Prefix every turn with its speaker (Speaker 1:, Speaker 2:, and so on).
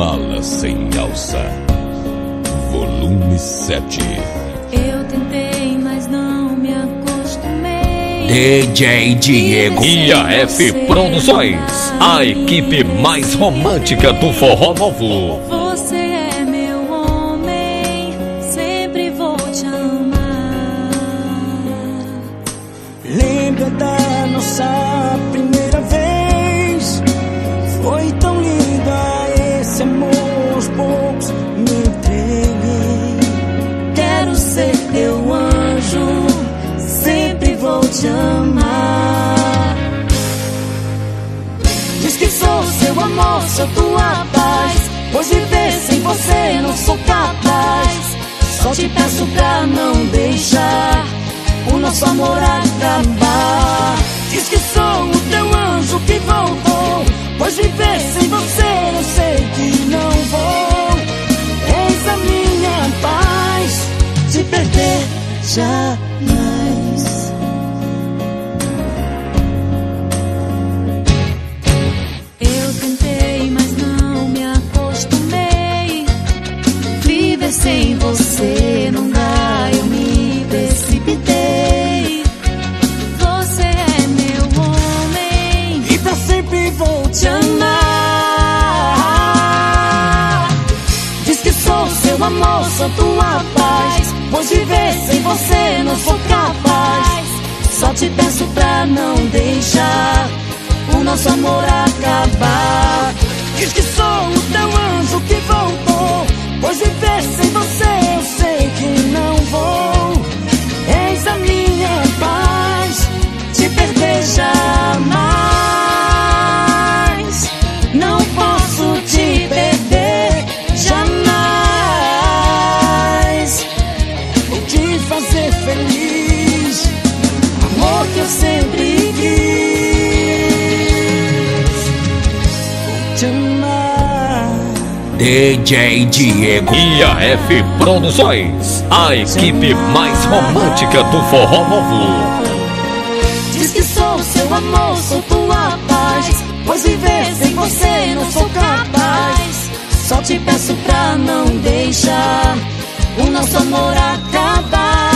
Speaker 1: Mala sem alça, volume 7.
Speaker 2: Eu tentei, mas não me acostumei.
Speaker 3: DJ Diego
Speaker 1: E a F Produções, a equipe mais romântica do forró novo.
Speaker 2: Você é meu homem, sempre vou te amar.
Speaker 4: Lembra da nossa primeira vez? Foi tão linda, esse amor aos poucos me entreguei.
Speaker 2: Quero ser teu anjo, sempre vou te amar.
Speaker 4: Diz que sou seu amor, sou tua paz, pois viver sem você não sou capaz.
Speaker 2: Só te peço pra não deixar o nosso amor acabar.
Speaker 4: Diz que sou o teu anjo que voltou, pois viver sem você eu sei que não vou. És a minha paz, te perder jamais.
Speaker 2: Eu tentei, mas não me acostumei. Viver sem você não dá, eu me precipitei. Você é meu homem
Speaker 4: E pra sempre vou te
Speaker 2: te amar.
Speaker 4: Diz que sou seu amor, sou tua paz, pois viver sem você não sou capaz.
Speaker 2: Só te peço pra não deixar o nosso amor acabar.
Speaker 4: Diz que sou o teu anjo que voltou, pois viver sem você eu sei que não vou. És a minha paz, te perder jamais.
Speaker 2: Não posso te perder jamais.
Speaker 4: Vou te fazer feliz, amor que eu sempre quis. Vou te amar.
Speaker 3: DJ Diego
Speaker 1: E a F Produções, a equipe mais romântica do forró novo.
Speaker 4: Diz que sou seu amor, sou tua paz, pois viver sem você não sou capaz.
Speaker 2: Só te peço pra não deixar o nosso amor acabar.